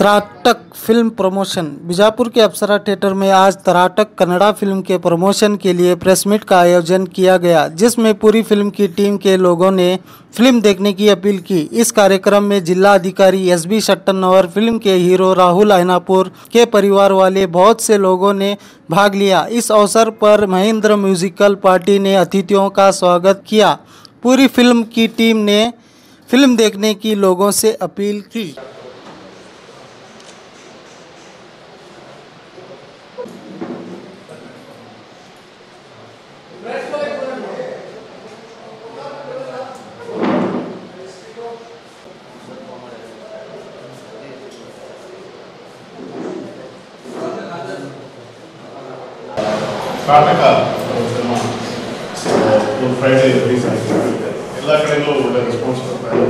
तराटक film promotion. Bijapur के अप्सरा theatre में आज तराटक कन्नड़ा फिल्म के प्रमोशन के लिए प्रेस मीट का आयोजन किया गया, जिसमें पूरी फिल्म की टीम के लोगों ने फिल्म देखने की अपील की। इस कार्यक्रम में जिला अधिकारी एसबी शट्टन और फिल्म के हीरो राहुल ऐनापुर के परिवार वाले बहुत से लोगों ने भाग लिया। इस अवसर पर महेंद्र म्यूजिकल पार्टी ने अतिथियों का स्वागत किया। पूरी फिल्म की टीम ने फिल्म देखने की लोगों से अपील की। ನಾಟಕ ಸಿನಿಮಾ ಫ್ರೈಡೇ ರಿಲೀಸ್ ಆಗಿದೆ. ಎಲ್ಲ ಕಡೆಯಲ್ಲೂ ಒಳ್ಳೆ ರೆಸ್ಪಾನ್ಸ್ ಬರ್ತಾ ಇದೆ.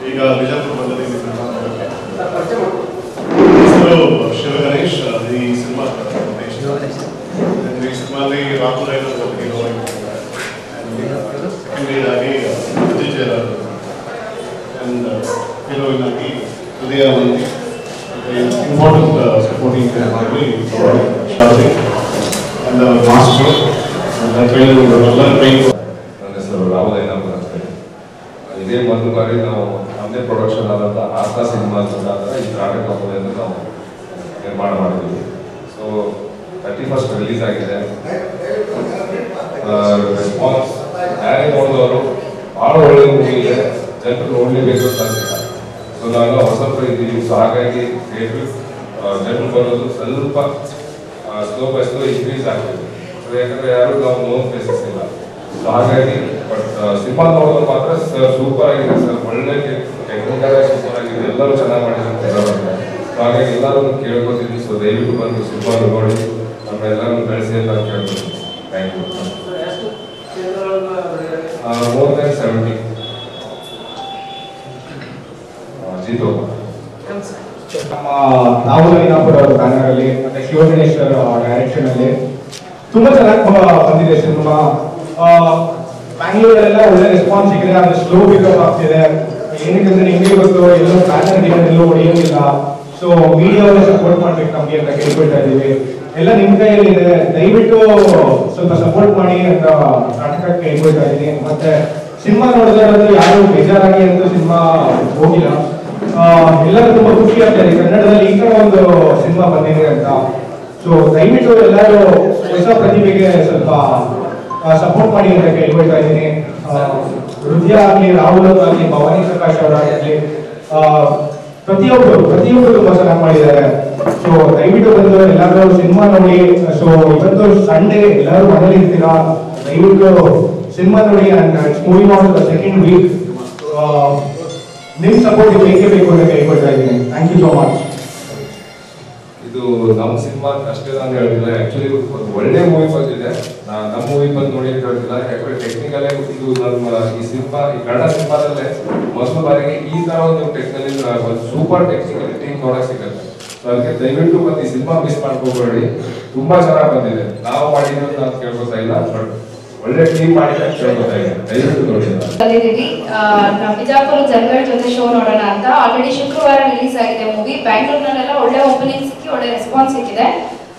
ಈಗ ಬಿಜಾಪುರ ಬಂದಲ್ಲಿ ಹೆಸರು ಶಿವ ಗಣೇಶ್. ಈ ಸಿನಿಮಾ ಈ ಸಿನಿಮಾಲಿ ರಾಹುಲ್ ಐನಾಪುರ್ ಲೀಡ್ ಆಗಿ ಅಜಯ್ ಜಯರಾಜ್ ಅಂಡ್ ಹೀರೋಯಿನ್ ಆಗಿ ಹೃದಯ ಮಂದಿ important supporting family and the master and the trailer ನನ್ನ ಹೆಸರು ರಾಹುಲ್ ಐನಾಪುರ್ ಅಂತ. ಇದೇ ಮೊದಲ ಬಾರಿ ನಾವು ನಮ್ಮದೇ ಪ್ರೊಡಕ್ಷನ್ ಆದಂಥ ಆಸ್ತಾ ಸಿನಿಮಾ ಮುಖಾಂತರ ಈ ನಾಟಕ ಅಂತ ನಾವು ನಿರ್ಮಾಣ ಮಾಡಿದ್ದೀವಿ. ಸೊ 31st ರಿಲೀಸ್ ಆಗಿದೆ. ರೆಸ್ಪಾನ್ಸ್ ಯಾರೇ ನೋಡಿದವರು ಭಾಳ ಒಳ್ಳೆಯ ಮೂವಿ ಇದೆ, ಜನರು ನೋಡಲೇಬೇಕು ಅಂತ ಅಂತಿಲ್ಲ. ಸೊ ನಾವು ಹೊಸಬ್ರು ಇದ್ದೀವಿ. ಸೊ ಹಾಗಾಗಿ ಥಿಯೇಟ್ರ್ ಜನರು ಬರೋದು ಸ್ವಲ್ಪ ಸ್ಲೋ ಬೈ ಸ್ಲೋ ಇನ್ಕ್ರೀಸ್ ಆಗ್ತದೆ. ಸೊ ಯಾಕಂದರೆ ಯಾರು ನಾವು ನೋನ್ ಫೇಸಸ್ ಇಲ್ಲ. ಸೊ ಹಾಗಾಗಿ ಬಟ್ ಸಿನಿಮಾ ನೋಡೋದು ಮಾತ್ರ ಸರ್ ಸೂಪರ್ ಆಗಿದೆ, ಸರ್ ಒಳ್ಳೆ ಟೆಕ್ನಿಕಲ್ ಆಗಿ ಸೂಪರ್ ಆಗಿದೆ, ಎಲ್ಲರೂ ಚೆನ್ನಾಗಿ ಮಾಡಿದ್ದಾರೆ ಅಂತ. ಸೊ ಹಾಗಾಗಿ ಎಲ್ಲರೂ ಕೇಳ್ಕೊತಿದ್ವಿ. ಸೊ ದಯವಿಟ್ಟು ಬಂದು ಸಿನಿಮಾ ನೋಡಿ ನಮ್ಮೆಲ್ಲರೂ ಬೆಳೆಸಿ ಅಂತ ಕೇಳ್ಕೊತೀವಿ. Thank you. more than 70. ನಮ್ಮ ರಾಹುಲ್ ಐನಾಪುರ್ ಅವರ ಬ್ಯಾನರ್ ಅಲ್ಲಿ ಮತ್ತೆ ಶಿವ ಗಣೇಶ್ ಡೈರೆಕ್ಷನ್ ಅಲ್ಲಿ ತುಂಬಾ ಚೆನ್ನಾಗಿ ಬಂದಿದೆ ಸಿನಿಮಾ. ಬ್ಯಾಂಗ್ಳೂರಲ್ಲೆಲ್ಲ ಒಳ್ಳೆ ರೆಸ್ಪಾನ್ಸ್ ಸಿಕ್ಕಿದೆ, ಅದು ಸ್ಲೋ ಪಿಕಪ್ ಆಗ್ತಿದೆ. ಏನಕ್ಕೆ ನಿಮಗೆ ಗೊತ್ತು, ಎಲ್ಲೋ ಬ್ಯಾನರ್ ಎಲ್ಲೂ ಹೊಡೆಯೋದಿಲ್ಲ. ಸೊ ಮೀಡಿಯಾವನ್ನ ಸಪೋರ್ಟ್ ಮಾಡ್ಬೇಕು ನಮ್ಗೆ ಅಂತ ಕೇಳ್ಕೊಳ್ತಾ ಇದೀವಿ. ಎಲ್ಲ ನಿಮ್ ಕೈಯಲ್ಲಿ ಇದೆ, ದಯವಿಟ್ಟು ಸ್ವಲ್ಪ ಸಪೋರ್ಟ್ ಮಾಡಿ ಅಂತ ನಾಟಕಕ್ಕೆ ಕೇಳ್ಕೊಳ್ತಾ ಇದೀನಿ. ಮತ್ತೆ ಸಿನಿಮಾ ನೋಡಿದ್ರೆ ಯಾರು ಬೇಜಾರಾಗಿ ಅಂತ ಸಿನಿಮಾ ಹೋಗಿಲ್ಲ, ಎಲ್ಲರೂ ತುಂಬಾ ಖುಷಿ ಆಗ್ತಾರೆ ಕನ್ನಡದಲ್ಲಿ ಈ ತರ ಒಂದು ಸಿನಿಮಾ ಬಂದಿದೆ ಅಂತ. ಸೊ ದಯವಿಟ್ಟು ಎಲ್ಲರೂ ಹೊಸ ಪ್ರತಿಭೆಗೆ ಸ್ವಲ್ಪ ಸಪೋರ್ಟ್ ಮಾಡಿ ಅಂತ ಕೇಳ್ಕೊಳ್ತಾ ಇದ್ದೀನಿ. ಹೃದಯ ಆಗ್ಲಿ, ರಾಹುಲ್ ಆಗಲಿ, ಭವಾನಿ ಪ್ರಕಾಶ್ ಅವರಾಗಲಿ, ಪ್ರತಿಯೊಬ್ಬರು ತುಂಬಾ ಚೆನ್ನಾಗಿ ಮಾಡಿದ್ದಾರೆ. ಸೊ ದಯವಿಟ್ಟು ಬಂದು ಎಲ್ಲರೂ ಸಿನಿಮಾ ನೋಡಿ. ಸೊ ಇವತ್ತು ಸಂಡೇ ಎಲ್ಲರೂ ಮನೇಲಿ ಇರ್ತೀರಾ, ದಯವಿಟ್ಟು ಸಿನಿಮಾ ನೋಡಿ. And it's moving on to the second week. ನಿಮ್ ಸಪೋರ್ಟ್ ಬೇಕೇ ಬೇಕು ಅಂತ ಕೇಳ್ಕೊಳ್ತಾ ಇದ್ದೀನಿ. Thank you so much. ಇದು ನಮ್ಮ ಸಿನಿಮಾ ಅಷ್ಟೇ ನಾನು ಹೇಳಿಲ್ಲ, ಆಕ್ಚುಲಿ ಒಂದು ಒಳ್ಳೆ ಮೂವಿ ಬಂದಿದೆ. ನಮ್ಮ ಮೂವಿ ಬಂದು ನೋಡಿ ಅಂತ ಹೇಳ್ತಿಲ್ಲ, ಯಾಕಂದ್ರೆ ಟೆಕ್ನಿಕಲ್ ಆಗಿ ಇದು ನಮ್ಮ ಈ ಸಿನಿಮಾ, ಈ ಕನ್ನಡ ಸಿನಿಮಾದಲ್ಲೇ ಮೊದಲ ಬಾರಿಗೆ ಈ ತರ ಒಂದು ಒಂದು ಸೂಪರ್ ಟೆಕ್ನಿಕಲ್ ಟೀಮ್ ನೋಡಕ್ ಸಿಗುತ್ತೆ. ಸೊ ಅದಕ್ಕೆ ದಯವಿಟ್ಟು ಬಂದು ಈ ಸಿನಿಮಾ ಮಿಸ್ ಮಾಡ್ಕೋಬೇಡಿ, ತುಂಬಾ ಚೆನ್ನಾಗಿ ಬಂದಿದೆ. ನಾವು ಮಾಡಿದ್ದು ನಾನು ಕೇಳ್ಕೊತಾ ಇಲ್ಲ, ಬಟ್ ಒಳ್ಳೆ ಟೀಮ್ ಮಾಡಿದ್ರೆ ಕೇಳ್ಕೊತಾ ಇದೆ, ದಯವಿಟ್ಟು ನೋಡಿ. ಬಿಜಾಪುರ ಜನಗಳ ಜೊತೆ ಶೋ ನೋಡೋಣ ಅಂತ ಆಲ್ರೆಡಿ ಶುಕ್ರವಾರ ರಿಲೀಸ್ ಆಗಿದೆ ಮೂವಿ. ಬ್ಯಾಂಗ್ಳೂರ್ನಲ್ಲೆಲ್ಲ ಒಳ್ಳೆ ಓಪನಿಂಗ್ ಸಿಕ್ಕಿ ಒಳ್ಳೆ ರೆಸ್ಪಾನ್ಸ್ ಸಿಕ್ಕಿದೆ.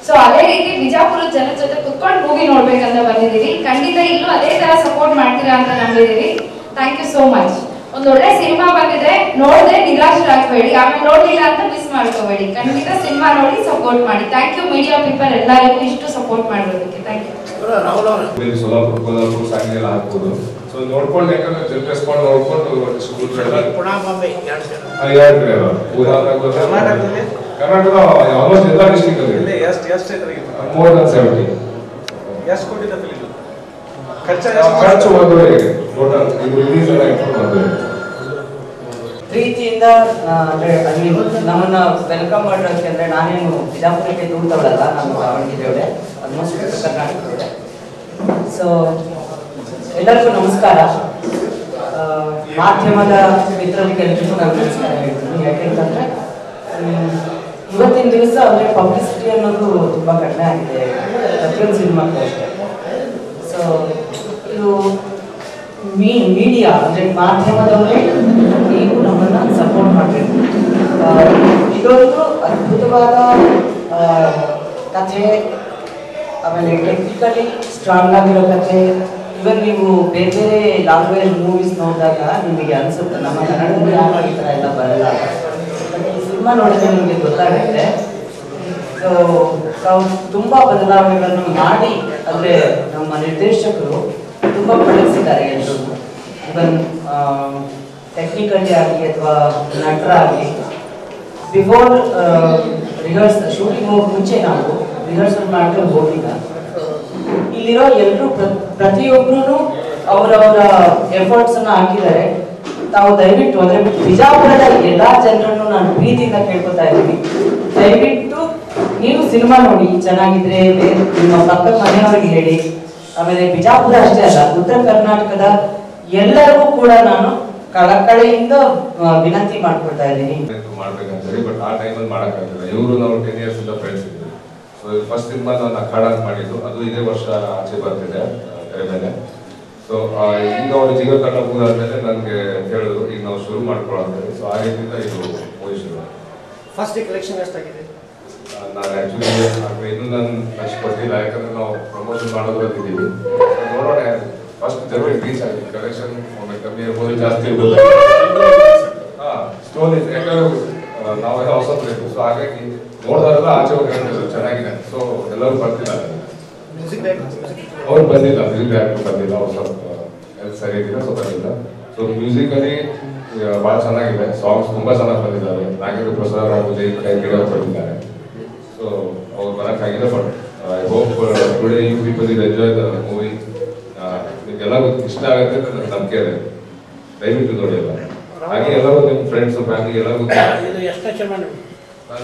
ಸೊ ಅದೇ ರೀತಿ ಬಿಜಾಪುರದ ಜನರ ಜೊತೆ ಕುತ್ಕೊಂಡು ಮೂವಿ ನೋಡ್ಬೇಕಂತ ಬಂದಿದ್ದೀವಿ. ಖಂಡಿತ ಇಲ್ಲೂ ಅದೇ ತರ ಸಪೋರ್ಟ್ ಮಾಡ್ತೀರಾ ಅಂತ ನಂಬಿದ್ದೀವಿ. Thank you so much. ಒಂದು ಒಳ್ಳೆ ಸಿನಿಮಾ ಬಂದಿದೆ, ನೋಡದೆ ನಿರಾಶರಾಗಬೇಡಿ, ಆಮೇಲೆ ನೋಡ್ಲಿಲ್ಲ ಅಂತ ಮಿಸ್ ಮಾಡ್ಕೋಬೇಡಿ. ಖಂಡಿತ ಸಿನಿಮಾ ನೋಡಿ ಸಪೋರ್ಟ್ ಮಾಡಿ. ಥ್ಯಾಂಕ್ ಯು ಮೀಡಿಯಾ ಪೀಪಲ್ ಎಲ್ಲರಿಗೂ ಇಷ್ಟು ಸಪೋರ್ಟ್ ಮಾಡೋದಕ್ಕೆ. Thank you. Solapur, Kolhapur song ಎಲ್ಲ ಹಾಕ್ಬೋದು. ಸೊ ನೋಡ್ಕೊಂಡು ಯಾಕಂದ್ರೆ ಜನ ರೆಸ್ಪಾಂಡ್ ನೋಡ್ಕೊಂಡು ಕರ್ನಾಟಕದ ಆಲ್ಮೋಸ್ಟ್ ಎಲ್ಲ ಡಿಸ್ಟ್ರಿಕ್ಟ್ ಅಲ್ಲಿ more than 70. ಖರ್ಚು ಒಂದೂವರೆ ಟೋಟಲ್ ಇದು ರಿಲೀಸ್ ಎಲ್ಲ ಇಟ್ಕೊಂಡು ಪ್ರೀತಿಯಿಂದ ಅಂದ್ರೆ ಅಲ್ಲಿ ನಮ್ಮನ್ನ ವೆಲ್ಕಮ್ ಮಾಡೋದಕ್ಕೆ. ಅಂದ್ರೆ ನಾನೇನು ಬಿಜಾಪುರಕ್ಕೆ ದೂರ ತಗೊಳ್ಳಲ್ಲ, ನಮ್ಮ ದಾವಣಗೆರೆ ಆಲ್ಮೋಸ್ಟ್ ಕರ್ನಾಟಕದವಳೆ. ಸೊ ಎಲ್ಲರಿಗೂ ನಮಸ್ಕಾರ. ಮಾಧ್ಯಮದ ಮಿತ್ರರಿಗೆ ಎಲ್ಲರಿಗೂ ನಾನು ನಮಸ್ಕಾರ ಹೇಳ್ತೀನಿ. ಯಾಕೆಂತಂದ್ರೆ ಇವತ್ತಿನ ದಿವಸ ಅಂದ್ರೆ ಪಬ್ಲಿಸಿಟಿ ಅನ್ನೋದು ತುಂಬಾ ಕಡಿಮೆ ಆಗಿದೆ ಪ್ರತಿಯೊಂದು ಸಿನಿಮಾಕ್ಕೂ ಅಷ್ಟೇ. ಸೊ ಇದು ಮೀಡಿಯಾ ಅಂದ್ರೆ ಮಾಧ್ಯಮದವರೇ ನೀವು ನಮ್ಮನ್ನ ಸಪೋರ್ಟ್ ಮಾಡಬೇಕು. ಇದೊಂದು ಅದ್ಭುತವಾದ ಕಥೆ, ಆಮೇಲೆ ಟೆಕ್ನಿಕಲಿ ಸ್ಟ್ರಾಂಗ್ ಆಗಿರೋ ಕಥೆ. ಇವನ್ ನೀವು ಬೇರೆ ಬೇರೆ ಲ್ಯಾಂಗ್ವೇಜ್ ಮೂವೀಸ್ ನೋಡಿದಾಗ ನಿಮಗೆ ಅನ್ಸುತ್ತೆ ನಮ್ಮ ಕನ್ನಡದಲ್ಲಿ ಯಾಕೆ ಈ ಥರ ಎಲ್ಲ ಬರಲ್ಲ. ಬಟ್ ಈ ಸಿನಿಮಾ ನೋಡಿದ್ರೆ ನಿಮಗೆ ಗೊತ್ತಾಗುತ್ತೆ. ಸೊ ನಾವು ತುಂಬ ಬದಲಾವಣೆಗಳನ್ನು ಮಾಡಿ, ಅಂದರೆ ನಮ್ಮ ನಿರ್ದೇಶಕರು ತುಂಬ ಬಳಸಿದ್ದಾರೆ ಎಲ್ಲರೂ. ಇವನ್ ಟೆಕ್ನಿಕಲಿ ಆಗಲಿ ಅಥವಾ ನಟರಾಗಲಿ. ಬಿಫೋರ್ ಶೂಟಿಂಗ್ ಹೋಗಿ ಮುಂಚೆ ನಾವು ರಿಹರ್ಸಲ್ ಮಾಡ್ಕೊಂಡು ಹೋಗಿಲ್ಲ. ಇಲ್ಲಿರೋ ಎಲ್ಲರೂ ಪ್ರತಿಯೊಬ್ಬರೂ ಅವರವರ ಎಫರ್ಟ್ಸನ್ನು ಹಾಕಿದ್ದಾರೆ. ತಾವು ದಯವಿಟ್ಟು ಅಂದರೆ ಬಿಜಾಪುರದ ಎಲ್ಲ ಜನರನ್ನು ನಾನು ಪ್ರೀತಿಯಿಂದ ಕೇಳ್ಕೊತಾ ಇದ್ದೀನಿ, ದಯವಿಟ್ಟು ನೀವು ಸಿನಿಮಾ ನೋಡಿ, ಚೆನ್ನಾಗಿದ್ರೆ ನಿಮ್ಮ ಪಕ್ಕದ ಮನೆಯವರಿಗೆ ಹೇಳಿ. ಆಮೇಲೆ ಬಿಜಾಪುರ ಅಷ್ಟೇ ಅಲ್ಲ, ಉತ್ತರ ಕರ್ನಾಟಕದ ಎಲ್ಲರಿಗೂ ಕೂಡ ನಾನು ಕಳಕಳಿಯಿಂದ ವಿನಂತಿ ಮಾಡ್ಕೊಳ್ತಾ ಇದ್ದೀನಿ. ಮಾಡ್ಬೇಕಂತ ಬಟ್ ಆ ಟೈಮಲ್ಲಿ ಮಾಡೋಕ್ಕಾಗಿಲ್ಲ. ಇವರು ನಾವು 10 years ಇಂದ ಫ್ರೆಂಡ್ಸ್ ಇದ್ವಿ. ಸೊ ಫಸ್ಟ್ ಸಿನಿಮಾ ನಾನು ಅಖಾಡ ಮಾಡಿದ್ದು, ಅದು ಇದೇ ವರ್ಷ ಆಚೆ ಬರ್ತಿದೆ ತೆರೆ ಮೇಲೆ. ಸೊ ಈಗ ಅವರು ಜೀವ ಕನ್ನಡ ಮುಗಿದಾದ್ಮೇಲೆ ನನಗೆ ಹೇಳಿದ್ರು ಈಗ ನಾವು ಶುರು ಮಾಡ್ಕೊಳ್ಳೋದು. ಸೊ ಆ ರೀತಿಯಿಂದ ಇದು ಮೂವಿ ಶುರು. ಫಸ್ಟ್ ಕಲೆಕ್ಷನ್ ಎಷ್ಟಾಗಿದೆ? ನಾನು ಆ್ಯಕ್ಚುಲಿ ಇನ್ನೂ ನಾನು ಲಕ್ಷ ಕೊಟ್ಟಿಲ್ಲ, ಯಾಕಂದ್ರೆ ನಾವು ಪ್ರಮೋಷನ್ ಮಾಡೋದ್ರಲ್ಲಿದ್ದೀವಿ. ನೋಡೋಣ, ಫಸ್ಟ್ ಜನರಿಗೆ ರೀಚ್ ಆಗಿದೆ. ಕಲೆಕ್ಷನ್ ಒಮ್ಮೆ ಕಮ್ಮಿ ಇರ್ಬೋದು, ಜಾಸ್ತಿ ಇರ್ಬೋದು. ಸ್ಟೋರಿ ಯಾಕಂದ್ರೆ ನಾವೆಲ್ಲ ಹೊಸಬ್ರು ಇತ್ತು. ಸೊ ಹಾಗಾಗಿ ನೋಡಿದಾರೆಲ್ಲ ಆಚೆ ಹೋಗಿ ಹೇಳ್ತಿದ್ರು ಚೆನ್ನಾಗಿದೆ. ಸೊ ಎಲ್ಲರೂ ಬರ್ತಿದ್ದಾರೆ. ಅವ್ರು ಬಂದಿಲ್ಲ, ಮ್ಯೂಸಿಕ್ ಡೈರೆಕ್ಟರ್ ಬಂದಿಲ್ಲ, ಅವ್ರು ಸ್ವಲ್ಪ ಹೆಲ್ತ್ ಸರಿ ಇದ್ದಿಲ್ಲ, ಸೊ ಬಂದಿಲ್ಲ. ಸೊ ಮ್ಯೂಸಿಕಲಿ ಭಾಳ ಚೆನ್ನಾಗಿದೆ. ಸಾಂಗ್ಸ್ ತುಂಬ ಚೆನ್ನಾಗಿ ಬಂದಿದ್ದಾವೆ. ನಾಗೇಂದ್ರ ಪ್ರಸಾದ್ ಹಾಗೂ ಜೈ ಕೈಗಿಡ ಬಂದಿದ್ದಾರೆ. ಸೊ ಅವ್ರು ಬರೋಕ್ಕಾಗಿಲ್ಲ. But I hope today you people is enjoy the movie. ನಿಮಗೆಲ್ಲ ಇಷ್ಟ ಆಗುತ್ತೆ ಅಂತ ನನ್ನ ನಂಬಿಕೆ ಇದೆ. ದಯವಿಟ್ಟು ನೋಡಿ ಎಲ್ಲ. ಹಾಗೆ ಎಲ್ಲರೂ ನಿಮ್ಮ ಫ್ರೆಂಡ್ಸು ಫ್ಯಾಮಿಲಿ ಎಲ್ಲರಿಗೂ.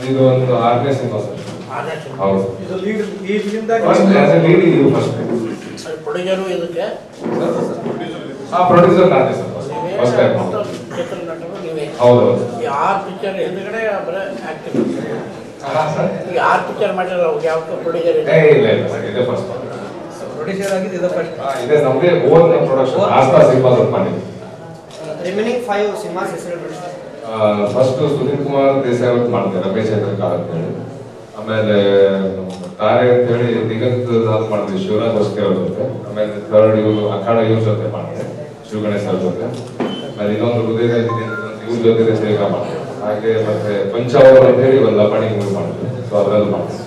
ಇದು ಒಂದು 6ನೇ ಸಿನಿಮಾ ಸರ್. ಹೌದು, ಪ್ರೊಡ್ಯೂಸರ್ ನಾನೇ ಸರ್. First time. ಹೌದು, ಇದೆ ಫಸ್ಟ್. ಇದೆ ನಮಗೆ ಓನ್ ಪ್ರೊಡಕ್ಷನ್. ಆಸ್ತಾ ಸಿನಿಮಾ ಮಾಡಿದ್ವಿ. ರಿಮೈನಿಂಗ್ 5 ಸಿನಿಮಾಸ್ ಹೆಸರು ಫಸ್ಟ್ ಸುನೀಲ್ ಕುಮಾರ್ ದೇಸಾಯಿ ಅವ್ರು ಮಾಡಿದೆ, ರಮೇಶ್ ಕಾರ್ ಅಂತ ಹೇಳಿ. ಆಮೇಲೆ ತಾರೆ ಅಂತ ಹೇಳಿ ದಿಗಂತ್ ಮಾಡಿದ್ವಿ, ಶಿವರಾಜ್ ಹೊಸ್ಕೆ ಅವ್ರ ಜೊತೆ. ಆಮೇಲೆ ಥರ್ಡ್ ಇವರು ಅಖಾಡ ಇವ್ರ ಜೊತೆ ಮಾಡಿದೆ, ಶಿವಗಣೇಶ್ ಅವ್ರ ಜೊತೆ. ಆಮೇಲೆ ಇನ್ನೊಂದು ಹೃದಯ ಇವ್ರ ಜೊತೆ ಬೇಗ ಮಾಡಿದೆ. ಹಾಗೆ ಮತ್ತೆ ಪಂಚಾವರ್ ಅಂತ ಹೇಳಿ ಒಂದು ಲಪಾಣಿ ಮೂವಿ ಮಾಡಿದ್ವಿ. ಸೊ ಅದರಲ್ಲಿ ಮಾಡಿದ್ವಿ.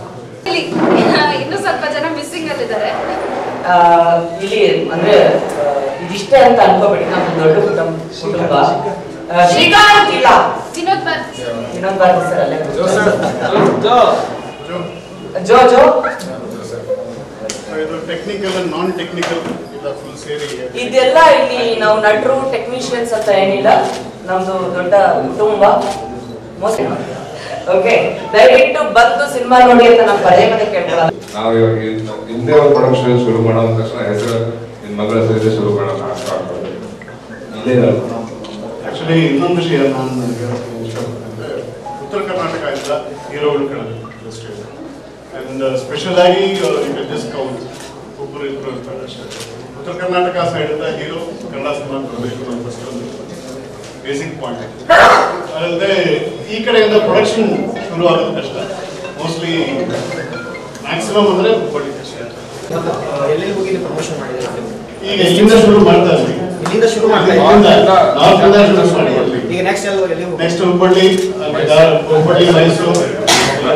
ಇನ್ನು ಸ್ವಲ್ಪ ಜನ ಮಿಸ್ಸಿಂಗ್ ಅಲ್ಲಿದ್ದಾರೆ ಇಲ್ಲಿ. ಅಂದ್ರೆ ಇದಿಷ್ಟೇ ಅಂತ ಅನ್ಕೋಬೇಡಿ, ನಮ್ಮ ದೊಡ್ಡ ಕುಟುಂಬ. ಶ್ರೀಕಾಂತ್ ಇಲ್ಲ, ವಿನೋದ್ ಬಾರ್ತಿ ಸರ್ ಅಲ್ಲೇ. ಜೋ ಜೋ ಇದು ಟೆಕ್ನಿಕಲ್ ಅಂಡ್ ನಾನ್ ಟೆಕ್ನಿಕಲ್ ಇಲ್ಲ ಫುಲ್ ಸೇರಿ. ಇದೆಲ್ಲ ಇಲ್ಲಿ ನಾವು ನಟರು ಟೆಕ್ನಿಷಿಯನ್ಸ್ ಅಂತ ಏನಿಲ್ಲ, ನಮ್ದು ದೊಡ್ಡ ಕುಟುಂಬ. ಓಕೆ, ದಯವಿಟ್ಟು ಬಂದು ಸಿನಿಮಾ ನೋಡಿ ಅಂತ ನಾವು ಪದೇ ಪದೇ ಕೇಳ್ಕೊಳ್ಳೋಣ. ನಾವು ಇವಾಗ ಹಿಂದೆ ಒಂದು ಪ್ರೊಡಕ್ಷನ್ ಶುರು ಮಾಡೋ ತಕ್ಷಣ ಹೆಸರು ನಿನ್ನ ಮಗಳ ಹೆಸರಿದೆ ಶುರು ಮಾಡೋಣ ಅಂತ ಆಗ್ತದೆ. ಇಲ್ಲೇ ಆಕ್ಚುಲಿ ಇನ್ನೊಂದು ವಿಷಯ ನಾನು ಹೇಳಕ್ಕೆ ಇಷ್ಟಪಡ್ತೇನೆ. ಉತ್ತರ ಕರ್ನಾಟಕ ಇಂದ ಹೀರೋಗಳು ಕಳೆದು ಅಂಡ್ ಸ್ಪೆಷಲ್ ಆಗಿ ಜಸ್ಟ್ ಕೌಂಟ್ ಒಬ್ಬರು ಇಬ್ಬರು ಇರ್ತಾರೆ ಅಷ್ಟೇ. ಉತ್ತರ ಕರ್ನಾಟಕ ಸೈಡ್ ಇಂದ ಹೀರೋ ಕನ್ನಡ ಸಿನಿಮಾ ಬರಬೇಕು ಅನ್ನೋ ಫಸ್ಟ್ ಒಂದು ಬೇಸಿಕ್ ಪಾಯಿಂಟ್. ಅಲ್ಲದೆ ಈ ಕಡೆಯಿಂದ ಪ್ರೊಡಕ್ಷನ್ ಶುರು ಆಗೋದು ಕಷ್ಟ. ಮೋಸ್ಟ್ಲಿ ಮ್ಯಾಕ್ಸಿಮಮ್ ಅಂದರೆ ಹುಬ್ಬಳ್ಳಿ ಕಷ್ಟ. ಎಲ್ಲೆಲ್ಲಿ ಹೋಗಿ ಪ್ರಮೋಷನ್ ಮಾಡಿದ್ರೆ ಈಗ ಇಲ್ಲಿಂದ ಶುರು ಮಾಡ್ತಾ ಇದ್ವಿ. ಇಲ್ಲಿಂದ ಶುರು ಮಾಡ್ತಾ ಈಗ ನೆಕ್ಸ್ಟ್ ಎಲ್ಲಿ ನೆಕ್ಸ್ಟ್ ಹುಬ್ಬಳ್ಳಿ, ಮೈಸೂರು,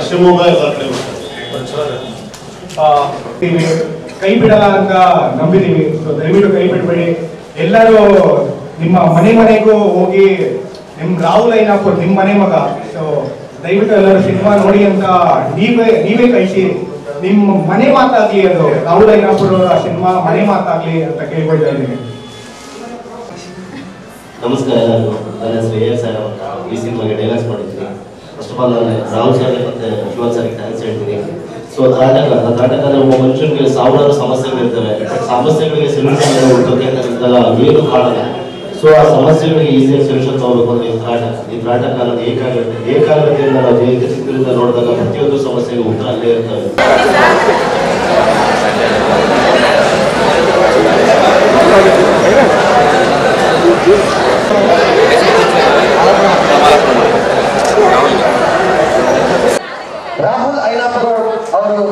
ಶಿವಮೊಗ್ಗ ಎಲ್ಲ ಕಡೆ ಕೈ ಬಿಡಲ್ಲ ಅಂತ ನಂಬಿದೀವಿ. ಸೊ ದಯವಿಟ್ಟು ಕೈ ಬಿಡಬೇಡಿ. ಎಲ್ಲರೂ ನಿಮ್ಮ ಮನೆಗೂ ಹೋಗಿ, ನಿಮ್ ರಾಹುಲ್ ಐನಾಪುರ್ ನಿಮ್ಮ ಮನೆ ಮಗ. ಸೊ ದಯವಿಟ್ಟು ಎಲ್ಲರೂ ಸಿನಿಮಾ ನೋಡಿ ಅಂತ ನೀವೇ ಕಳಿಸಿ. ನಿಮ್ಮ ಮನೆ ಮಾತಾಗ್ಲಿ, ಅದು ರಾಹುಲ್ ಐನಾಪುರ್ ಸಿನಿಮಾ ಮನೆ ಮಾತಾಗ್ಲಿ ಅಂತ ಕೇಳ್ಕೊಳ್ತಾ ಇದ್ದೀನಿ. ನಮಸ್ಕಾರ ಎಲ್ಲರಿಗೂ. ನನ್ನ ಹೆಸರು AS ಅಂತ. ಈ ಸಿನಿಮಾಗೆ ಡೈಲಾಗ್ಸ್ ಮಾಡಿದ್ದೀನಿ. ಫಸ್ಟ್ ಆಫ್ ಆಲ್ ನಾನು ರಾಹುಲ್ ಸರ್ಗೆ ಮತ್ತು ಶಿವನ್ ಸರ್ಗೆ ಥ್ಯಾಂಕ್ಸ್ ಹೇಳ್ತೀನಿ. ಸೊ ನಾಟಕದ ಒಬ್ಬ ಮನುಷ್ಯನಿಗೆ ಸಾವಿರಾರು ಸಮಸ್ಯೆಗಳಿರ್ತವೆ. ಸಮಸ್ಯೆಗಳಿಗೆ ಸೊಲ್ಯೂಷನ್ ಹುಟ್ಟೋಕೆ ಅಂತ ನಿಂತಾಗ ಏನು ಕಾಣಲ್ಲ. ಸೊ ಆ ಸಮಸ್ಯೆಗಳಿಗೆ ಈಸಿಯಾಗಿ ಸೊಲ್ಯೂಷನ್ ತಗೋಬೇಕು ಅಂದ್ರೆ ಈ ನಾಟಕ ಅನ್ನೋದು ಏಕಾಗ್ರತೆಯಿಂದ ನಾವು ಚಿತ್ರದಿಂದ ನೋಡಿದಾಗ ಪ್ರತಿಯೊಂದು ಸಮಸ್ಯೆಗೆ ಉತ್ತರ ಅಲ್ಲೇ ಇರ್ತವೆ. ರಾಹುಲ್ ಐನಾಪುರ ಅವರು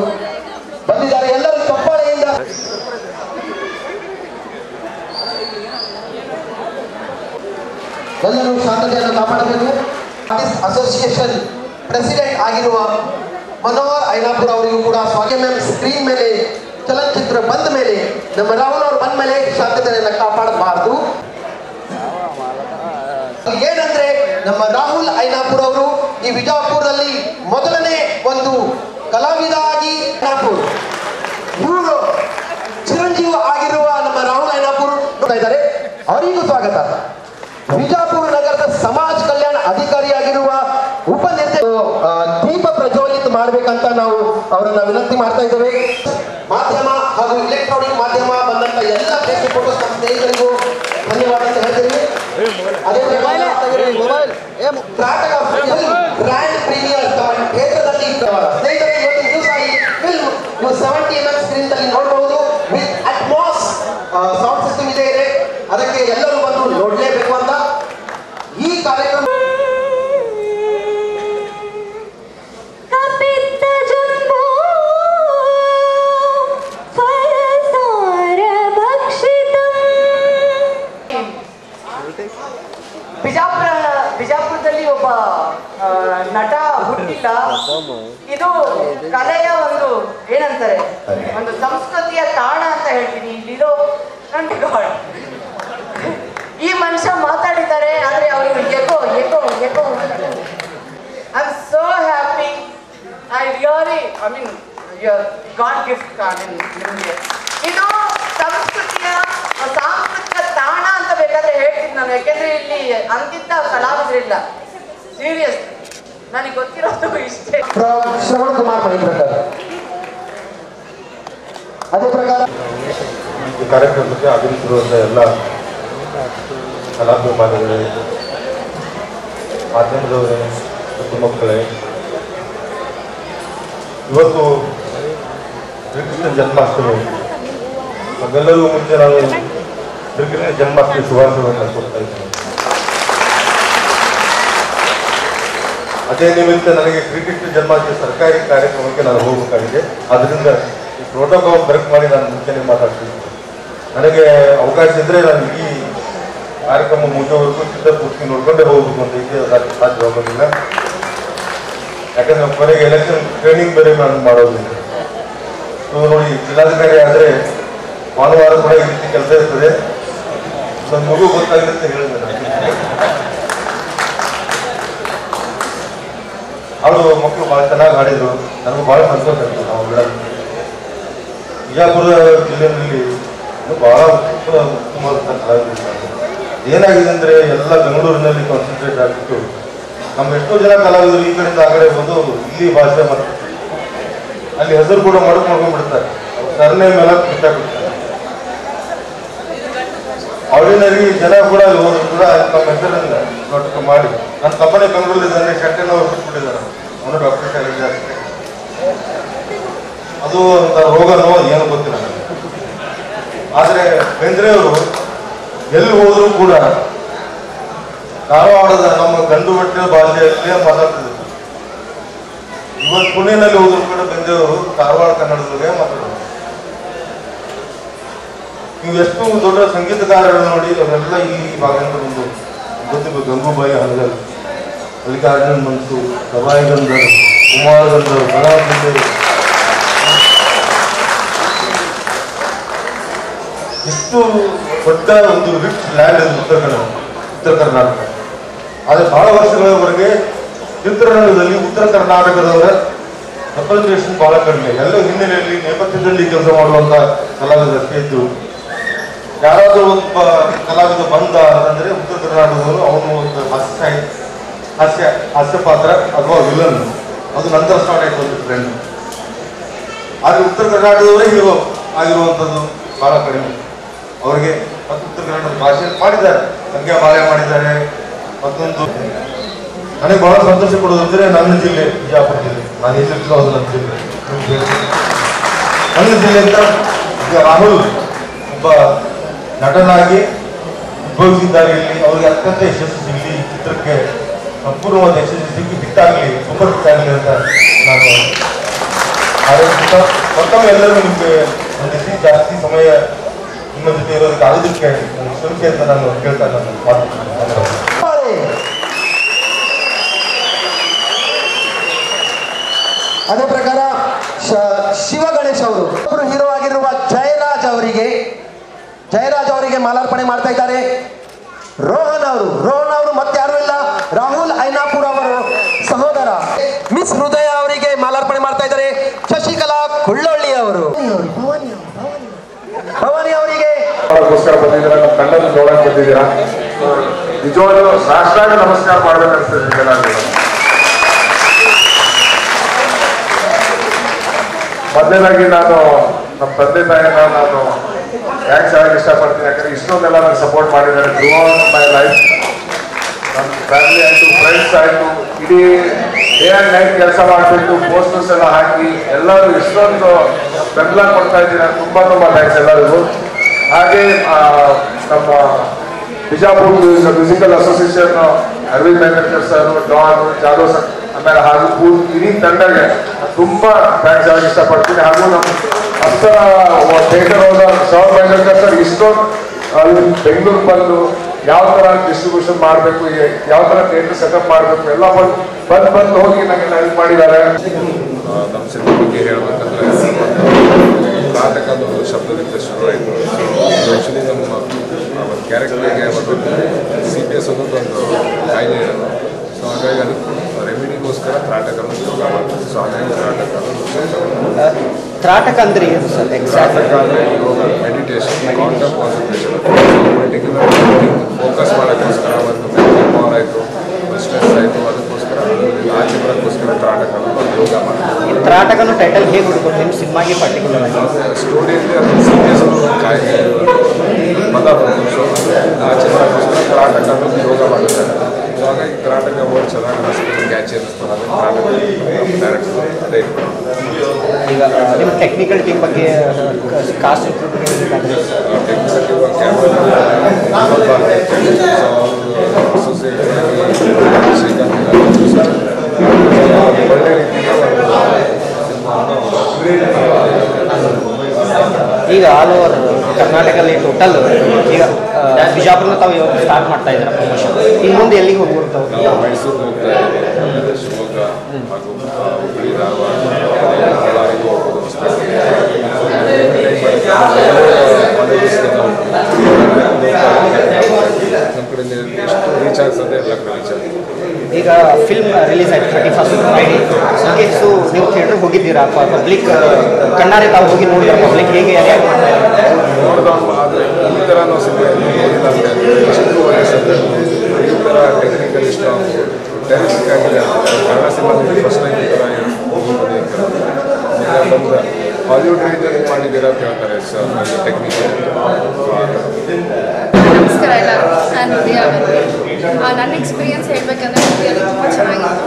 ಬಂದಿದ್ದಾರೆ. ಎಲ್ಲರೂ ಚಪ್ಪಾಳೆಯಿಂದ ಎಲ್ಲರೂ ಶಾಂತತೆಯನ್ನು ಕಾಪಾಡಬೇಕು. ಆರ್ಟಿಸ್ಟ್ ಅಸೋಸಿಯೇಷನ್ ಪ್ರೆಸಿಡೆಂಟ್ ಆಗಿರುವ ಮನೋಹರ್ ಐನಾಪುರ ಅವರಿಗೂ ಕೂಡ ಸ್ಕ್ರೀನ್ ಮೇಲೆ ಚಲನಚಿತ್ರ ಬಂದ ಮೇಲೆ ನಮ್ಮ ರಾಹುಲ್ ಅವರು ಬಂದ ಮೇಲೆ ಶಾಂತತೆಯನ್ನು ಕಾಪಾಡಬಾರದು. ಏನಂದ್ರೆ ನಮ್ಮ ರಾಹುಲ್ ಐನಾಪುರ ಅವರು ಈ ವಿಜಯಪುರದಲ್ಲಿ ಮೊದಲನೇ ಒಂದು ಕಲಾವಿದ ಆಗಿ ಇವರು ಚಿರಂಜೀವಿ ಆಗಿರುವ ನಮ್ಮ ರಾಹುಲ್ ಐನಾಪುರ ನೋಡ್ತಾ ಇದ್ದಾರೆ. ಅವರಿಗೂ ಸ್ವಾಗತ. ವಿಜಯಪುರ ನಗರದ ಸಮಾಜ ಕಲ್ಯಾಣ ಅಧಿಕಾರಿಯಾಗಿರುವ ದೀಪ ಪ್ರಜ್ವಲಿತ ಮಾಡ್ಬೇಕಂತ ನಾವು ಅವರನ್ನ ವಿನಂತಿ ಮಾಡ್ತಾ ಇದ್ದೇವೆ. ಮಾಧ್ಯಮ ಹಾಗೂ ಇಲೆಕ್ಟ್ರಾನಿಕ್ ಮಾಧ್ಯಮ ಬಂದಂತ ಎಲ್ಲ ಫೇಸ್ಬುಕ್ ಫೋಟೋಸ್ ನಮ್ಮ ಸ್ನೇಹಿತರಿಗೂ ಧನ್ಯವಾದ ಅಂತ ಹೇಳ್ತೀವಿ. ಅದೇ ಗ್ರ್ಯಾಂಡ್ ಪ್ರೀಮಿಯರ್ ಥಿಯೇಟರ್ನಲ್ಲಿ ಸ್ನೇಹಿತರೆ ಇವತ್ತಿನ ದಿವಸ ಈ ಫಿಲ್ಮ್ ನೀವು 70 mm ಸ್ಕ್ರೀನ್ ನಲ್ಲಿ ನೋಡಬಹುದು. ವಿತ್ ಅಟ್ಮಾಸ್ ಸೌಂಡ್ ಸಿಸ್ಟಮ್ ಇದೆ. ಅದಕ್ಕೆ ಎಲ್ಲರೂ ಬಂದು ನೋಡಲೇಬೇಕು ಅಂತ ಈ ಕಾರ್ಯಕ್ರಮ ಬಿಜಾಪುರದಲ್ಲಿ ಒಬ್ಬ ನಟ ಹುಟ್ಟಿಲ್ಲ. ಇದು ಕಲೆಯ ಒಂದು ಏನಂತಾರೆ ಒಂದು ಸಂಸ್ಕೃತಿಯ ತಾಣ ಅಂತ ಹೇಳ್ತೀನಿ. ಇಲ್ಲಿರೋ ಈ ಮನುಷ್ಯ ಮಾತಾಡಿದ್ದಾರೆ ಆದ್ರೆ ಅವರು echo echo echo. I am so happy. I really I mean god gift. ನಿಮಗೆ ಇದು ಸಂಸ್ಕೃತಿಯ ಸಾಂಸ್ಕೃತಿಕ ತಾಣ ಅಂತ ಬೇಕಾದ್ರೆ ಹೇಳ್ತೀನಿ ನಾನು. ಯಾಕೆಂದ್ರೆ ಇಲ್ಲಿ ಅಂತಿದ್ದ ಕಲಾವಿದರಿಲ್ಲ. ಸೀರಿಯಸ್ ನನಗೆ ಗೊತ್ತಿರೋದು ಇಷ್ಟೇ. ಶ್ರವಣ್ ಕುಮಾರ್ ಮಣಿಪ್ರಕಾರ ಅದೇ ಪ್ರಕಾರ ಈ ಕಾರ್ಯಕ್ರಮಕ್ಕೆ ಆಗಮಿಸಿರುವಂಥ ಎಲ್ಲ ಕಲಾಭಿಮಾನಿಗಳೇ, ಮಾಧ್ಯಮದವರೇ ಮತ್ತು ಮಕ್ಕಳೇ, ಇವತ್ತು ಶ್ರೀಕೃಷ್ಣ ಜನ್ಮಾಷ್ಟಮಿ. ಅದೆಲ್ಲರಿಗೂ ಮುಂಚೆ ನಾನು ಶ್ರೀಕೃಷ್ಣ ಜನ್ಮಾಷ್ಟಮಿ ಶುಭಾಶಯವನ್ನು ಕೊಡ್ತಾ ಇದ್ದೇನೆ. ಅದೇ ನಿಮಿತ್ತ ನನಗೆ ಶ್ರೀಕೃಷ್ಣ ಜನ್ಮಾಷ್ಟಮಿ ಸರ್ಕಾರಿ ಕಾರ್ಯಕ್ರಮಕ್ಕೆ ನಾನು ಹೋಗಬೇಕಾಗಿದೆ. ಆದ್ದರಿಂದ ಈ ಪ್ರೋಟೋಕಾಲ್ ಬ್ರೇಕ್ ಮಾಡಿ ನಾನು ಮುಂಚೆನೇ ಮಾತಾಡ್ತೀನಿ. ನನಗೆ ಅವಕಾಶ ಇದ್ದರೆ ನಾನು ಈ ಕಾರ್ಯಕ್ರಮ ಮುಗಿಯೋವರೆಗೂ ಚಿತ್ರಪೂರ್ತಿ ನೋಡ್ಕೊಂಡೇ ಹೋಗ್ಬೇಕು ಅಂತ ಇದೆ. ಸಾಧ್ಯವಾಗೋದಿಲ್ಲ. ಯಾಕಂದ್ರೆ ಕೊನೆಗೆ ಎಲೆಕ್ಷನ್ ಟ್ರೈನಿಂಗ್ ಬೇರೆ ನಾನು ಮಾಡೋದಿಲ್ಲ. ಸೊ ನೋಡಿ, ಜಿಲ್ಲಾಧಿಕಾರಿ ಆದರೆ ಭಾನುವಾರ ಕೂಡ ಈ ರೀತಿ ಕೆಲಸ ಇರ್ತದೆ. ನನ್ನ ಮಗು ಗೊತ್ತಾಗಿರುತ್ತೆ ಹೇಳಿದೆ ನಾನು. ಅವರು ಮಕ್ಕಳು ಭಾಳ ಚೆನ್ನಾಗಿ ಆಡಿದ್ರು. ನನಗೂ ಭಾಳ ಸಂತೋಷ ಆಯಿತು. ನಾವು ಬಿಜಾಪುರ ಜಿಲ್ಲೆಯಲ್ಲಿ ಬಹಳ ಉತ್ತಮವಾದಂಥ ಕಲಾವಿದರು. ಏನಾಗಿದೆ ಅಂದರೆ ಎಲ್ಲ ಬೆಂಗಳೂರಿನಲ್ಲಿ ಕಾನ್ಸಂಟ್ರೇಟ್ ಆಗಿತ್ತು. ನಮ್ಮ ಎಷ್ಟೋ ಜನ ಕಲಾವಿದರು ಈ ಕಡೆಯಿಂದ ಆ ಕಡೆ ಬಂದು ಇಲ್ಲಿ ಭಾಷೆ ಮಾಡ್ತಾರೆ. ಅಲ್ಲಿ ಹೆಸರು ಕೂಡ ಮಾಡ್ಕೊಂಡ್ಬಿಡ್ತಾರೆ. ಸರ್ನೇ ಮೇಲೆ ಬಿಟ್ಟಾಗ್ಬಿಡ್ತಾರೆ. ಅವಳಿನರಿಗೆ ಜನ ಕೂಡ ಹೋದ್ರು ಕೂಡ ತಮ್ಮ ಹೆಸರನ್ನ ನಾಟಕ ಮಾಡಿ ನನ್ನ ತಪ್ಪನೆ ಬೆಂಗಳೂರಿದ್ದಾನೆ ಶೆಟ್ಟೆನವರು ಬಿಟ್ಬಿಟ್ಟಿದ್ದಾರೆ. ಅವನು ಡಾಕ್ಟರ್ ಶೈಲಜಾ. ಅದು ಅಂತ ರೋಗನೋ ಏನು ಗೊತ್ತಿಲ್ಲ ನನಗೆ. ಆದರೆ ಬೇಂದ್ರೆಯವರು ಎಲ್ಲಿ ಹೋದರೂ ಕೂಡ ಧಾರವಾಡದ ನಮ್ಮ ಗಂಡು ಬಟ್ಟೆ ಭಾಷೆಯಲ್ಲೇ ಮಾತಾಡ್ತಿದ್ರು. ಇವತ್ತು ಪುಣೆನಲ್ಲಿ ಹೋದ್ರು ಕೂಡ ಬೇಂದ್ರೆಯವರು ಧಾರವಾಡ ಕನ್ನಡದಲ್ಲೇ ಮಾತಾಡೋದು. ನೀವು ಎಷ್ಟು ದೊಡ್ಡ ಸಂಗೀತಗಾರರನ್ನು ನೋಡಿ, ಅವರೆಲ್ಲ ಈ ಭಾಗದಿಂದ ಒಂದು ಗೊತ್ತಿತ್ತು. ಗಂಗೂಬಾಯಿ ಹನಗಲ್, ಮಲ್ಲಿಕಾರ್ಜುನ್ ಮನ್ಸು, ಸವಾಯಿ ಗಂಧರ್, ಕುಮಾರ್ ಗಂಧರ್, ಬಲವಂತ. ಇಷ್ಟು ದೊಡ್ಡ ಒಂದು ರಿಚ್ ಲ್ಯಾಂಡ್ ಇದೆ ಉತ್ತರ ಕರ್ನಾಟಕ. ಆದರೆ ಬಹಳ ವರ್ಷಗಳವರೆಗೆ ಚಿತ್ರರಂಗದಲ್ಲಿ ಉತ್ತರ ಕರ್ನಾಟಕದವರ ರೆಪ್ರೆಸೆಂಟೇಷನ್ ಬಹಳ ಕಡಿಮೆ. ಎಲ್ಲೋ ಹಿನ್ನೆಲೆಯಲ್ಲಿ ನೇಪಥ್ಯದಲ್ಲಿ ಕೆಲಸ ಮಾಡುವಂಥ ಕಲಾವಿದರಿಗೆ ಇದ್ದು, ಯಾರಾದರೂ ಒಬ್ಬ ಕಲಾವಿದ ಬಂದ ಅಂತಂದರೆ ಉತ್ತರ ಕರ್ನಾಟಕದವರು ಅವನು ಒಂದು ಹಾಸ್ಯ ಪಾತ್ರ ಅಥವಾ ವಿಲನ್, ಅದು ನಂತರ ಸ್ಟಾರ್ಟ್ ಆಯಿತು ಒಂದು ಟ್ರೆಂಡ್. ಆದರೆ ಉತ್ತರ ಕರ್ನಾಟಕದವರೇ ಹೀರೋ ಆಗಿರುವಂಥದ್ದು ಬಹಳ ಕಡಿಮೆ. ಅವರಿಗೆ ಮತ್ತು ಉತ್ತರ ಕನ್ನಡ ಭಾಷೆಯಲ್ಲಿ ಮಾಡಿದ್ದಾರೆ, ಸಂಖ್ಯಾ ಬಾಳೆ ಮಾಡಿದ್ದಾರೆ. ಮತ್ತೊಂದು ನನಗೆ ಬಹಳ ಸಂತೋಷ ಕೊಡೋದಂದರೆ ನನ್ನ ಜಿಲ್ಲೆ ಬಿಜಾಪುರ ಜಿಲ್ಲೆ. ನಾನು ಹೆಸರಿಸೋದು ನನ್ನ ಜಿಲ್ಲೆ. ನನ್ನ ಜಿಲ್ಲೆಯಿಂದ ಈಗ ರಾಹುಲ್ ಒಬ್ಬ ನಟನಾಗಿ ಉದ್ಭವಿಸಿದ್ದಾರೆ. ಇಲ್ಲಿ ಅವರಿಗೆ ಅತ್ಯಂತ ಯಶಸ್ಸು ಸಿಗಲಿ, ಚಿತ್ರಕ್ಕೆ ಸಂಪೂರ್ಣವಾದ ಯಶಸ್ಸು ಸಿಕ್ಕಾಗಲಿ, ಸೂಪರ್ ಹಿಟ್ ಆಗಲಿ ಅಂತ ನಾನು ಆರೋಗ್ಯ ಮತ್ತೊಮ್ಮೆ ಎಲ್ಲರೂ ನಿಮಗೆ ಒಂದಿಸಿ ಜಾಸ್ತಿ ಸಮಯ ನಿಮ್ಮ ಜೊತೆ ಇರೋದಕ್ಕೆ ಆಗೋದಕ್ಕೆ ಶ್ರಮಿಸಿ ಅಂತ ನಾನು ಕೇಳ್ತಾ ನಾನು ಮಾಡ್ತೀನಿ. ಅದೇ ಪ್ರಕಾರ ಶಿವ ಗಣೇಶ್ ಅವರು ಹೀರೋ ಆಗಿರುವ ಜಯರಾಜ್ ಅವರಿಗೆ ಮಾಲಾರ್ಪಣೆ ಮಾಡ್ತಾ ಇದ್ದಾರೆ. ರೋಹನ್ ಅವರು ಮತ್ತೆ ಯಾರು ಇಲ್ಲ, ರಾಹುಲ್ ಐನಾಪುರ್ ಅವರು ಸಹೋದರ. ಮಿಸ್ ಹೃದಯ ಅವರಿಗೆ ಮಾಲಾರ್ಪಣೆ ಮಾಡ್ತಾ ಇದ್ದಾರೆ ಶಶಿಕಲಾ ಕುಳ್ಳೊಳ್ಳಿ ಅವರು. ಭವಾನಿ ಅವರಿಗೆ ಬಂದಿದ್ದೀರಾ, ನಮ್ಮ ಕಣ್ಣಲ್ಲಿ ನೋಡಕ್ ಬಂದಿದ್ದೀರಾ. ನಿಜವಾಗ್ಲೂ ಸಾಷ್ಟಾಂಗ ನಮಸ್ಕಾರ ಮಾಡ್ಬೇಕನ್ಸ್ತದೆ. ಮೊದಲನೇದಾಗಿ ನಾನು ನಮ್ಮ ತಂದೆ ತಾಯಿನ ನಾನು ಥ್ಯಾಂಕ್ಸ್ ಹೇಳಕ್ಕೆ ಇಷ್ಟಪಡ್ತೀನಿ. ಯಾಕಂದ್ರೆ ಇಷ್ಟೊಂದೆಲ್ಲ ನನಗೆ ಸಪೋರ್ಟ್ ಮಾಡಿದ್ದಾರೆ ಥ್ರೂ ಔಟ್ ಮೈ ಲೈಫ್. ನಮ್ಮ ಫ್ಯಾಮಿಲಿ ಆಯಿತು, ಫ್ರೆಂಡ್ಸ್ ಆಯಿತು, ಇಡೀ ಡೇ ಆ್ಯಂಡ್ ನೈಟ್ ಕೆಲಸ ಮಾಡಿಬಿಟ್ಟು ಪೋಸ್ಟರ್ಸ್ ಎಲ್ಲ ಹಾಕಿ ಎಲ್ಲರೂ ಇಷ್ಟೊಂದು ಬೆಂಬಲ ಕೊಡ್ತಾ ಇದ್ದೀರಾ. ತುಂಬ ಥ್ಯಾಂಕ್ಸ್ ಎಲ್ಲರಿಗೂ. ಹಾಗೆ ನಮ್ಮ Bijapur musical association Arvind Menkar sir, Don, Jadhav sir, ಆಮೇಲೆ ಹಾಗೂ ಇಡೀ ತಂಡಗೆ ತುಂಬ ಥ್ಯಾಂಕ್ಸ್ ಹೇಳಕ್ಕೆ ಇಷ್ಟಪಡ್ತೀನಿ. ಹಾಗೂ ನಮ್ಮ ಅಪ್ಸರ ಥಿಯೇಟರ್ ಹೋದ ಸರ್ ಮೇಂಕರ್ ಸರ್ ಇಷ್ಟೊಂದು ಅಲ್ಲಿ ಬೆಂಗಳೂರಿಗೆ ಬಂದು ಯಾವ ಥರ ಡಿಸ್ಟ್ರಿಬ್ಯೂಷನ್ ಮಾಡಬೇಕು, ಯಾವ ಥರ ಥಿಯೇಟರ್ ಸೆಟಪ್ ಮಾಡಬೇಕು ಎಲ್ಲ ಬಂದು ಹೋಗಿ ನನಗೆ ಹೆಲ್ಪ್ ಮಾಡಿದ್ದಾರೆ. ನಮ್ಮ ಸಿನಿಮಾ ಬಗ್ಗೆ ಹೇಳ್ಬೇಕಂದ್ರೆ ನಾಟಕ ಅನ್ನೋದು ಶಬ್ದದಿಂದ ಶುರುವಾಯಿತು. ಆ್ಯಕ್ಚುಲಿ ನಮ್ಮ ಒಂದು ಕ್ಯಾರೆಕ್ಟರ್ಗೆ ಒಂದು CPS ಅನ್ನೋದೊಂದು ಕಾಯಿಲೆ ಇರೋದು. ಸೊ ಹಾಗಾಗಿ ಅದಕ್ಕೆ ರೆಮಿಡಿಗೋಸ್ಕರ ತ್ರಾಟಕ ಯೋಗ ಮಾಡ್ತೀವಿ. ಸೊ ಹಾಗಾಗಿ ತ್ರಾಟಕ ಅಂದರೆ ಏನು ಸರ್? ತ್ರಾಟಕ ಅಂದರೆ ಯೋಗ, ಮೆಡಿಟೇಷನ್, ಕಾಂಟಮ್ ಕಾನ್ಸಂಟ್ರೇಷನ್, ಪರ್ಟಿಕ್ಯುಲರ್ ಫೋಕಸ್ ಮಾಡೋಕ್ಕೋಸ್ಕರ ಒಂದು ಮೆಂಟಲ್ ಬಾಲ್ ಆಯಿತು, ಸ್ಟ್ರೆಸ್ ಆಯಿತು, ಅದಕ್ಕೋಸ್ಕರ ಆಚೆ ಬರೋಕ್ಕೋಸ್ಕರ ತ್ರಾಟಕ ಯೋಗ ಮಾಡ್ತೀವಿ. ಈ ತ್ರಾಟಕನ ಟೈಟಲ್ ಹೇಗೆ ಹುಡುಕೋದು ನಿಮ್ಮ ಸಿನಿಮಾಗೆ ಪರ್ಟಿಕ್ಯುಲರ್ ಆಗಿ? ಸ್ಟೋರಿಯಲ್ಲಿ ಅದು CPS ಅನ್ನೋದು ಕಾಯಿಲೆ ಪದ ಬಂತು. ಸೊ ಆಚೆ ಬರೋಕ್ಕೋಸ್ಕರ ತ್ರಾಟಕ ಅನ್ನೋದು ಯೋಗ ಮಾಡುತ್ತಾರೆ. ಸೊ ಹಾಗಾಗಿ ತ್ರಾಟಕ ವರ್ಡ್ ಚೆನ್ನಾಗಿ ಅನಿಸ್ತು, ಕ್ಯಾಚಿ ಅನ್ನಿಸ್ತು. ಹಾಗಾಗಿ ತ್ರಾಟಕ ಡೈರೆಕ್ಟ್ ಅದೇ. ಈಗ ನಿಮ್ಮ ಟೆಕ್ನಿಕಲ್ ಟೀಮ್ ಬಗ್ಗೆ ಕಾಸ್ಟ್ ಟೆಕ್ನಿಕಲ್ ಕ್ಯಾಮ್ರಾ ಒಳ್ಳೆ ಈಗ ಆಲ್ ಓವರ್ ಕರ್ನಾಟಕದಲ್ಲಿ ಟೋಟಲ್ ಈಗ ಬಿಜಾಪುರನ ತಾವು ಇವಾಗ ಸ್ಟಾರ್ಟ್ ಮಾಡ್ತಾ ಇದ್ದಾರೆ ಪ್ರಮೋಷನ್. ಇನ್ನು ಮುಂದೆ ಎಲ್ಲಿಗೆ ಹೋಗ್ಬಿಡ್ತಾವೆ? ಮೈಸೂರಿಗೆ ಹೋಗ್ತಾ ಇದ್ದೀವಿ, ಶಿವಮೊಗ್ಗ ಹಾಗೂ ಹುಬ್ಬಳ್ಳಿ, ಧಾರವಾಡ, ಬಳ್ಳಾರಿಗೆ ಹೋಗ್ಬೋದು. ನಮ್ಮ ಕಡೆಯಿಂದ ಎಷ್ಟು ರೀಚ್ ಆಗ್ತದೆ ಎಲ್ಲ ಕಡೆ ರೀಚ್ ಆಗ್ತದೆ. ಈಗ ಫಿಲ್ಮ್ ರಿಲೀಸ್ ಆಯ್ತು 31st ಫ್ರೈಡೇ. ಸೊ ನೀವು ಥಿಯೇಟ್ರಿಗೆ ಹೋಗಿದ್ದೀರಾ? ಪಬ್ಲಿಕ್ ಕಣ್ಣಾರೆ ತಾವು ಹೋಗಿ ನೋಡಿದ್ರೆ ಪಬ್ಲಿಕ್ ಹೇಗೆ ರಿಯಾಕ್ಟ್ ಮಾಡ್ತಾ ಇದ್ದಾರೆ? ನೋಡ್ದ ಆದರೆ ಈ ಥರ ನಾವು ಸಿನಿಮಾ ನೋಡಿಲ್ಲ ಅಂತ ಎಷ್ಟು ವಯಸ್ಸಲ್ಲಿ ಈ ಥರ ಟೆಕ್ನಿಕಲ್ ಇಷ್ಟ ಟೆರಿಫಿಕ್ ಆಗಿದೆ. ಕನ್ನಡ ಸಿನಿಮಾದಲ್ಲಿ ಫಸ್ಟ್ ಟೈಮ್ ಈ ಥರ ಬಂದು ಹಾಲಿವುಡ್ ರೇಂಜಲ್ಲಿ ಮಾಡಿದ್ದೀರಾ ಅಂತ ಹೇಳ್ತಾರೆ ಸರ್ ಟೆಕ್ನಿಕಲ್. ನಮಸ್ಕಾರ ಎಲ್ಲರೂ, ನಾನು ಹೃದಯ ಬಂದೆ. ನನ್ನ ಎಕ್ಸ್ಪೀರಿಯನ್ಸ್ ಹೇಳಬೇಕಂದ್ರೆ ಮೂವಿಯಲ್ಲಿ ತುಂಬ ಚೆನ್ನಾಗಿತ್ತು.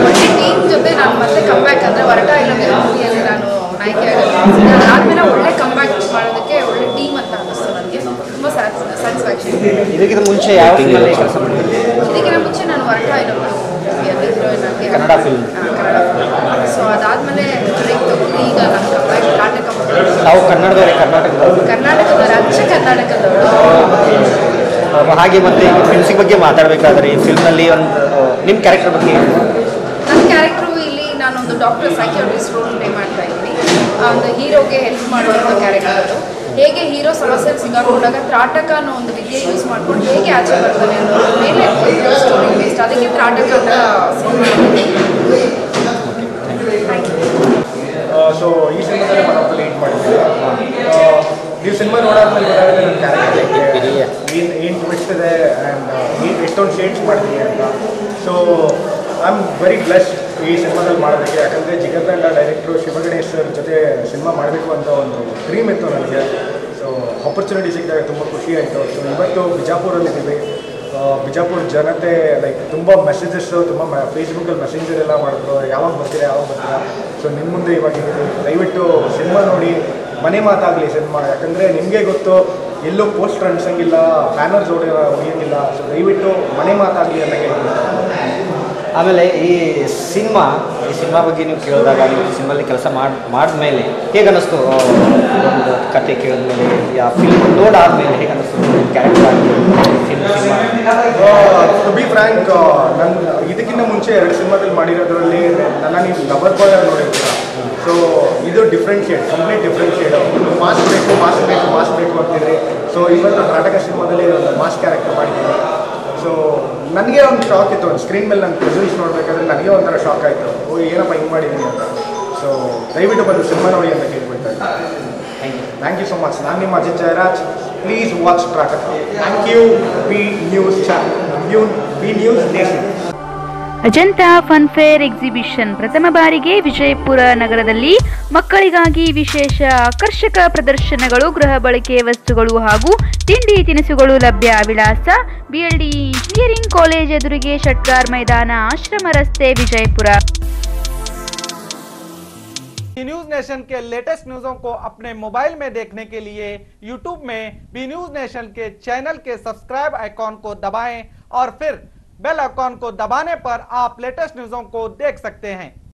ಒಳ್ಳೆ ಟೀಮ್ ಜೊತೆ ನಾನು ಮತ್ತೆ ಕಂಬ್ಯಾಕ್ ಅಂದರೆ ಹೊರಟ ಇಲ್ಲದೆ ಮೂವಿಯಲ್ಲಿ ನಾನು ನಾಯಕಿ ಆಗೋದು. ಅದಾದಮೇಲೆ ಒಳ್ಳೆ ಕಂಬ್ಯಾಕ್ ಮಾಡೋದಕ್ಕೆ ಒಳ್ಳೆ ಟೀಮ್ ಅಂತ ಅನ್ನಿಸ್ತು ನನಗೆ. ತುಂಬ ಸ್ಯಾಟಿಸ್ಫ್ಯಾಕ್ಷನ್. ಇದಕ್ಕಿಂತ ಮುಂಚೆ ಯಾವ ಫಿಲ್ಮಲ್ಲಿ ಕೆಲಸ ಮಾಡಿದ್ದೀರಿ? ಇದಕ್ಕಿಂತ ಮುಂಚೆ ನಾನು ಹೊರಟ ಇಲ್ಲೊಂದು ಮೂವಿಯಲ್ಲಿ ಹೀರೋಯಿನ್ ಆಗಿ Kannada film. Kannada film. So ಅದಾದಮೇಲೆ ಬ್ರೇಕ್ ತಗೊಂಡು ಈಗ ನಾನು ಕಂಬ್ಯಾಕ್ ನಾಟಕ ನಾವು ಕನ್ನಡದವರೇ, ಕರ್ನಾಟಕದವರು ಅಚ್ಚ ಕರ್ನಾಟಕದವರು. ಹಾಗೆ ಮತ್ತೆ ಈಗ ಮ್ಯೂಸಿಕ್ ಬಗ್ಗೆ ಮಾತಾಡಬೇಕಾದ್ರೆ ಈ ಫಿಲ್ಮ್ನಲ್ಲಿ ಒಂದು ನಿಮ್ಮ ಕ್ಯಾರೆಕ್ಟರ್ ಬಗ್ಗೆ? ನನ್ನ ಕ್ಯಾರೆಕ್ಟ್ರು ಇಲ್ಲಿ ನಾನೊಂದು ಡಾಕ್ಟರ್ ಸೈಕಿಯಾಟ್ರಿಸ್ಟ್ ರೋಲ್ ಪ್ಲೇ ಮಾಡ್ತಾ ಇದ್ದೀನಿ. ಒಂದು ಹೀರೋಗೆ ಹೆಲ್ಪ್ ಮಾಡುವಂಥ ಕ್ಯಾರೆಕ್ಟರ್ ಅದು. ಹೇಗೆ ಹೀರೋ ಸಮಸ್ಯೆಗೆ ಸಿಗಾಕೊಂಡಾಗ ತ್ರಾಟಕ ಅನ್ನೋ ಒಂದು ವಿದ್ಯೆ ಯೂಸ್ ಮಾಡ್ಕೊಂಡು ಹೇಗೆ ಆಚೆ ಬರ್ತಾನೆ ಅನ್ನೋದ್ರ ಮೇಲೆ ಸ್ಟೋರಿ ಬೇಸ್ಡ್. ಅದಕ್ಕೆ ತ್ರಾಟಕ ಅಂತ ಸೊ ಈ ಸಿನಿಮಾದಲ್ಲಿ ಮನೋಪಲ್ಲಿ ಲೀಡ್ ಮಾಡಿದ್ದೀವಿ. ನೀವು ಸಿನಿಮಾ ನೋಡಾದ್ಮೇಲೆ ನನ್ನ ಕ್ಯಾರೆಕ್ಟರ್ ಏನು ಟ್ವಿಸ್ಟ್ ಇದೆ ಆ್ಯಂಡ್ ಎಷ್ಟೊಂದು ಶೇಡ್ಸ್ ಮಾಡ್ತೀವಿ ಅಂತ. So I am very blessed ಈ ಸಿನಿಮಾದಲ್ಲಿ ಮಾಡೋದಕ್ಕೆ. ಯಾಕಂದರೆ ಜಿಗರ್ದಂಡ ಡೈರೆಕ್ಟ್ರು ಶಿವಗಣೇಶ್ ಸರ್ ಜೊತೆ ಸಿನಿಮಾ ಮಾಡಬೇಕು ಅಂತ ಒಂದು ಡ್ರೀಮ್ ಇತ್ತು ನನಗೆ. ಸೊ ಆಪರ್ಚುನಿಟಿ ಸಿಕ್ಕಿದಾಗ ತುಂಬ ಖುಷಿ ಆಯಿತು. ಸೊ ಇವತ್ತು ಬಿಜಾಪುರಲ್ಲಿದ್ದೀವಿ. ಬಿಜಾಪುರ ಜನತೆ ಲೈಕ್ ತುಂಬ ಮೆಸೇಜಸ್ಸು, ತುಂಬ ಫೇಸ್ಬುಕ್ಕಲ್ಲಿ ಮೆಸೇಂಜರ್ ಎಲ್ಲ ಮಾಡಿದ್ರು, ಯಾವಾಗ ಬರ್ತೀರಾ. ಸೊ ನಿಮ್ಮ ಮುಂದೆ ಇವಾಗ ದಯವಿಟ್ಟು ಸಿನಿಮಾ ನೋಡಿ, ಮನೆ ಮಾತಾಗಲಿ ಸಿನಿಮಾ. ಯಾಕಂದರೆ ನಿಮಗೆ ಗೊತ್ತು, ಎಲ್ಲೂ ಪೋಸ್ಟರ್ ಅನ್ಸಂಗಿಲ್ಲ, ಬ್ಯಾನರ್ಸ್ ಹೊಡೆಯೋಂಗಿಲ್ಲ. ಸೊ ದಯವಿಟ್ಟು ಮನೆ ಮಾತಾಗಲಿ ಅಂತ ಹೇಳ್ತೀನಿ. ಆಮೇಲೆ ಈ ಸಿನಿಮಾ ಬಗ್ಗೆ ನೀವು ಕೇಳಿದಾಗ ನೀವು ಸಿನಿಮಾಲಿ ಕೆಲಸ ಮಾಡಿದ್ಮೇಲೆ ಹೇಗೆ ಅನ್ನಿಸ್ತು ಒಂದು ಕತೆ ಕೇಳಿದ್ಮೇಲೆ ಯಾ ಫಿಲ್ಮ್ ನೋಡಾದ್ಮೇಲೆ ಹೇಗೆ ಅನ್ನಿಸ್ತು ಕ್ಯಾರೆಕ್ಟರ್ ಟು ಬಿ ಫ್ರ್ಯಾಂಕ್ ನಾನು ಇದಕ್ಕಿಂತ ಮುಂಚೆ 2 ಸಿನಿಮಾದಲ್ಲಿ ಮಾಡಿರೋದ್ರಲ್ಲಿ ನನ್ನ ನೀವು ಲವರ್ ಬಾಯ್ ನೋಡಿರ್ತೀರ. ಸೊ ಇದು different shade, complete different shade. Mass ಬೇಕು ಅಂತಿದ್ರೆ ಸೊ ಇವತ್ತು ನಾಟಕ ಸಿನಿಮಾದಲ್ಲಿ ಒಂದು ಮಾಸ್ ಕ್ಯಾರೆಕ್ಟರ್ ಮಾಡಿದ್ದೀನಿ. ಸೊ ನನಗೆ ಒಂದು ಶಾಕ್ ಇತ್ತು, ಒಂದು ಸ್ಕ್ರೀನ್ ಮೇಲೆ ನಾನು ಪ್ರೆಸೆನ್ಸ್ ನೋಡಬೇಕಾದ್ರೆ ನನಗೆ ಒಂಥರ ಶಾಕ್ ಆಯಿತು, ಓ ಏನಪ್ಪ ಹಿಂಗೆ ಮಾಡಿದ್ದೀನಿ ಅಂತ. ಸೊ ದಯವಿಟ್ಟು ಬಂದು ಸಿನಿಮಾ ನೋಡಿ ಅಂತ ಕೇಳ್ಕೊಳ್ತಾ ಇದ್ದೀನಿ. Thank you so much. ನಾನು ನಿಮ್ಮ Ajith Jayaraj. Please watch track. Thank you. B News Nation. Ajanta fun fair exhibition ಪ್ರಥಮ ಬಾರಿಗೆ ವಿಜಯಪುರ ನಗರದಲ್ಲಿ ಮಕ್ಕಳಿಗಾಗಿ ವಿಶೇಷ ಆಕರ್ಷಕ ಪ್ರದರ್ಶನಗಳು, ಗೃಹ ಬಳಕೆ ವಸ್ತುಗಳು ಹಾಗೂ ತಿಂಡಿ ತಿನಿಸುಗಳು ಲಭ್ಯ. ವಿಳಾಸ BLD ಇಂಜಿನಿಯರಿಂಗ್ ಕಾಲೇಜ್ ಎದುರಿಗೆ, ಷಟ್ಗಾರ್ ಮೈದಾನ, ಆಶ್ರಮ ರಸ್ತೆ, ವಿಜಯಪುರ. न्यूज नेशन के लेटेस्ट न्यूज़ों को अपने मोबाइल में देखने के लिए यूट्यूब में बी न्यूज नेशन के चैनल के सब्सक्राइब आइकॉन को दबाएं और फिर बेल आइकॉन को दबाने पर आप लेटेस्ट न्यूज़ों को देख सकते हैं।